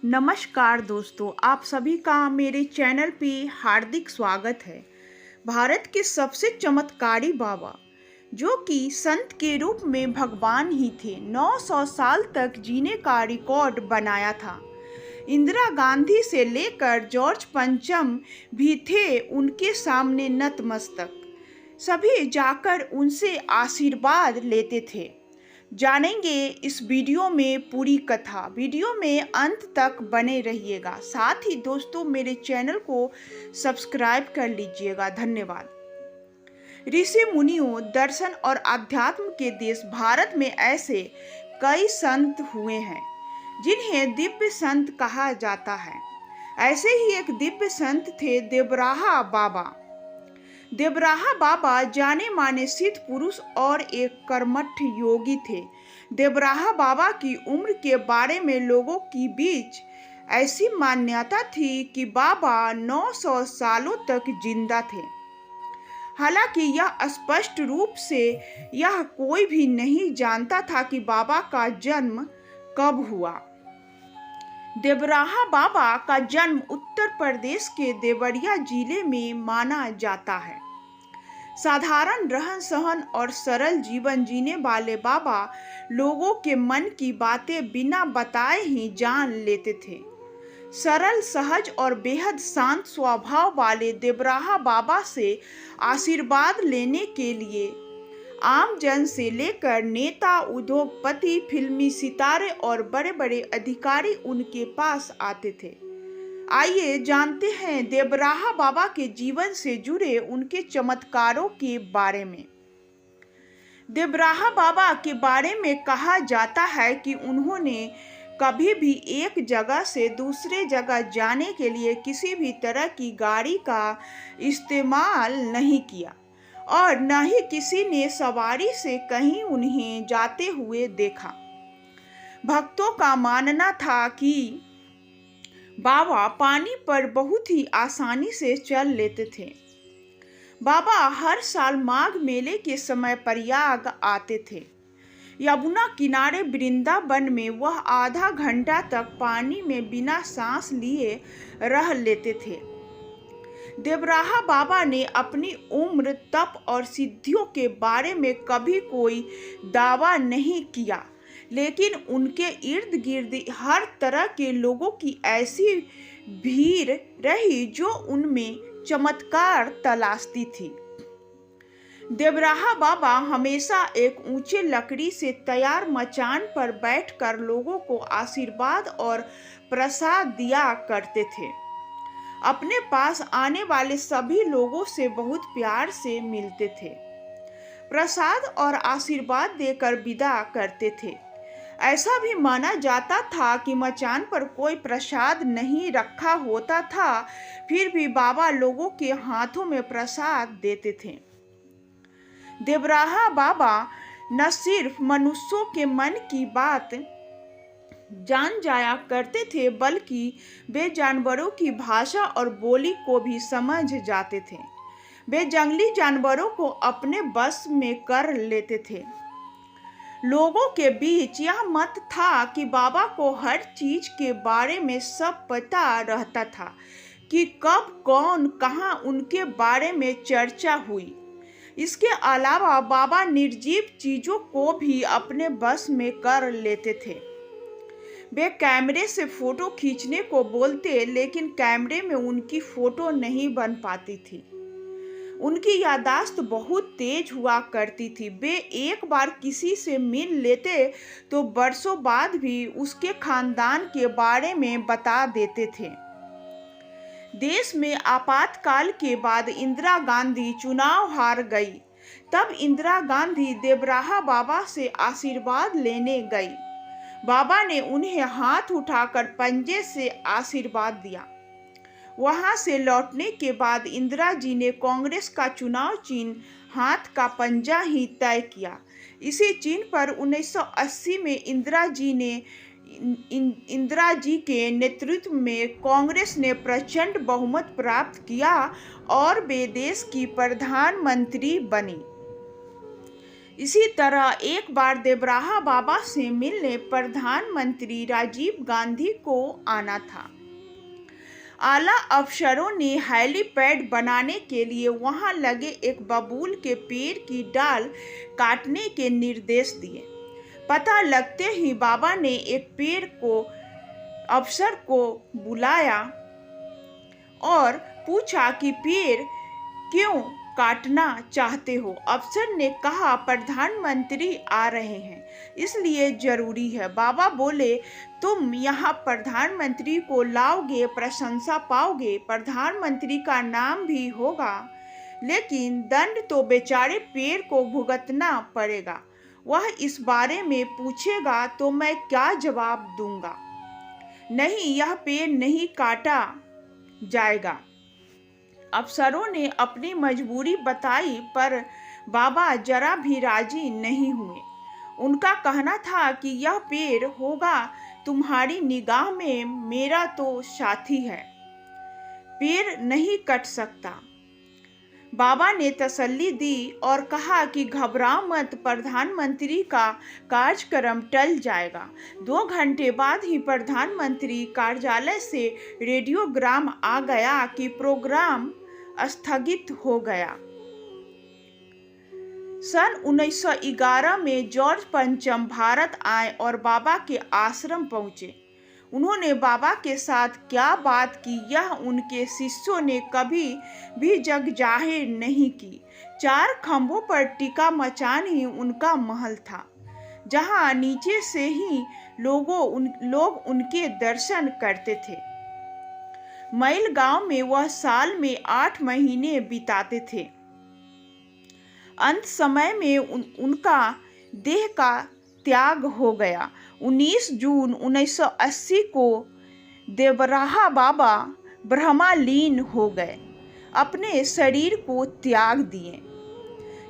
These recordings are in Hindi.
नमस्कार दोस्तों, आप सभी का मेरे चैनल पे हार्दिक स्वागत है। भारत के सबसे चमत्कारी बाबा, जो कि संत के रूप में भगवान ही थे, 900 साल तक जीने का रिकॉर्ड बनाया था। इंदिरा गांधी से लेकर जॉर्ज पंचम भी थे उनके सामने नतमस्तक। सभी जाकर उनसे आशीर्वाद लेते थे। जानेंगे इस वीडियो में पूरी कथा। वीडियो में अंत तक बने रहिएगा। साथ ही दोस्तों मेरे चैनल को सब्सक्राइब कर लीजिएगा। धन्यवाद। ऋषि मुनियों, दर्शन और आध्यात्म के देश भारत में ऐसे कई संत हुए हैं जिन्हें दिव्य संत कहा जाता है। ऐसे ही एक दिव्य संत थे देवराहा बाबा। देवराहा बाबा जाने माने सिद्ध पुरुष और एक कर्मठ योगी थे। देवराहा बाबा की उम्र के बारे में लोगों की बीच ऐसी मान्यता थी कि बाबा 900 सालों तक जिंदा थे। हालांकि यह स्पष्ट रूप से यह कोई भी नहीं जानता था कि बाबा का जन्म कब हुआ। देवराहा बाबा का जन्म उत्तर प्रदेश के देवरिया जिले में माना जाता है। साधारण रहन सहन और सरल जीवन जीने वाले बाबा लोगों के मन की बातें बिना बताए ही जान लेते थे। सरल, सहज और बेहद शांत स्वभाव वाले देवराहा बाबा से आशीर्वाद लेने के लिए आम जन से लेकर नेता, उद्योगपति, फिल्मी सितारे और बड़े बड़े अधिकारी उनके पास आते थे। आइए जानते हैं देवराहा बाबा के जीवन से जुड़े उनके चमत्कारों के बारे में। देवराहा बाबा के बारे में कहा जाता है कि उन्होंने कभी भी एक जगह से दूसरे जगह जाने के लिए किसी भी तरह की गाड़ी का इस्तेमाल नहीं किया और न ही किसी ने सवारी से कहीं उन्हें जाते हुए देखा। भक्तों का मानना था कि बाबा पानी पर बहुत ही आसानी से चल लेते थे। बाबा हर साल माघ मेले के समय प्रयाग आते थे। यमुना किनारे वृंदावन में वह आधा घंटा तक पानी में बिना सांस लिए रह लेते थे। देवराहा बाबा ने अपनी उम्र, तप और सिद्धियों के बारे में कभी कोई दावा नहीं किया, लेकिन उनके इर्द गिर्द हर तरह के लोगों की ऐसी भीड़ रही जो उनमें चमत्कार तलाशती थी। देवराहा बाबा हमेशा एक ऊंचे लकड़ी से तैयार मचान पर बैठकर लोगों को आशीर्वाद और प्रसाद दिया करते थे। अपने पास आने वाले सभी लोगों से बहुत प्यार से मिलते थे, प्रसाद और आशीर्वाद देकर विदा करते थे। ऐसा भी माना जाता था कि मचान पर कोई प्रसाद नहीं रखा होता था, फिर भी बाबा लोगों के हाथों में प्रसाद देते थे। देवराहा बाबा न सिर्फ मनुष्यों के मन की बात जान जाया करते थे, बल्कि वे जानवरों की भाषा और बोली को भी समझ जाते थे। वे जंगली जानवरों को अपने बस में कर लेते थे। लोगों के बीच यह मत था कि बाबा को हर चीज के बारे में सब पता रहता था कि कब, कौन, कहाँ उनके बारे में चर्चा हुई। इसके अलावा बाबा निर्जीव चीजों को भी अपने बस में कर लेते थे। वे कैमरे से फोटो खींचने को बोलते, लेकिन कैमरे में उनकी फोटो नहीं बन पाती थी। उनकी याददाश्त बहुत तेज हुआ करती थी। वे एक बार किसी से मिल लेते तो बरसों बाद भी उसके खानदान के बारे में बता देते थे। देश में आपातकाल के बाद इंदिरा गांधी चुनाव हार गई। तब इंदिरा गांधी देवराहा बाबा से आशीर्वाद लेने गई। बाबा ने उन्हें हाथ उठाकर पंजे से आशीर्वाद दिया। वहां से लौटने के बाद इंदिरा जी ने कांग्रेस का चुनाव चिन्ह हाथ का पंजा ही तय किया। इसी चिन्ह पर 1980 में इंदिरा जी के नेतृत्व में कांग्रेस ने प्रचंड बहुमत प्राप्त किया और वे देश की प्रधानमंत्री बनी। इसी तरह एक बार देवराहा बाबा से मिलने प्रधानमंत्री राजीव गांधी को आना था। आला अफसरों ने हेलीपैड बनाने के लिए वहां लगे एक बबूल के पेड़ की डाल काटने के निर्देश दिए। पता लगते ही बाबा ने एक पेड़ को अफसर को बुलाया और पूछा कि पेड़ क्यों काटना चाहते हो। अफसर ने कहा, प्रधानमंत्री आ रहे हैं इसलिए जरूरी है। बाबा बोले, तुम यहाँ प्रधानमंत्री को लाओगे, प्रशंसा पाओगे, प्रधानमंत्री का नाम भी होगा, लेकिन दंड तो बेचारे पेड़ को भुगतना पड़ेगा। वह इस बारे में पूछेगा तो मैं क्या जवाब दूंगा। नहीं, यह पेड़ नहीं काटा जाएगा। अफसरों ने अपनी मजबूरी बताई पर बाबा जरा भी राजी नहीं हुए। उनका कहना था कि यह पेड़ होगा तुम्हारी निगाह में मेरा तो साथी है, पेड़ नहीं कट सकता। बाबा ने तसल्ली दी और कहा कि घबराओ मत, प्रधानमंत्री का कार्यक्रम टल जाएगा। 2 घंटे बाद ही प्रधानमंत्री कार्यालय से रेडियोग्राम आ गया कि प्रोग्राम स्थगित हो गया। सन 1911 में जॉर्ज पंचम भारत आए और बाबा के आश्रम पहुंचे। उन्होंने बाबा के साथ क्या बात की यह उनके शिष्यों ने कभी भी जग जाहिर नहीं की। 4 खंभों पर टीका मचान ही उनका महल था, जहां नीचे से ही लोग उनके दर्शन करते थे। मैल गांव में वह साल में 8 महीने बिताते थे। अंत समय में उनका देह का त्याग हो गया। 19 जून 1980 को देवराहा बाबा ब्रह्मलीन हो गए, अपने शरीर को त्याग दिए।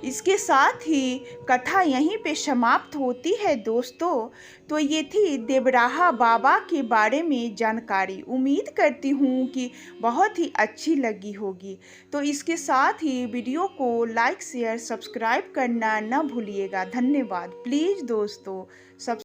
इसके साथ ही कथा यहीं पे समाप्त होती है दोस्तों। तो ये थी देवराहा बाबा के बारे में जानकारी। उम्मीद करती हूँ कि बहुत ही अच्छी लगी होगी। तो इसके साथ ही वीडियो को लाइक शेयर सब्सक्राइब करना न भूलिएगा। धन्यवाद। प्लीज़ दोस्तों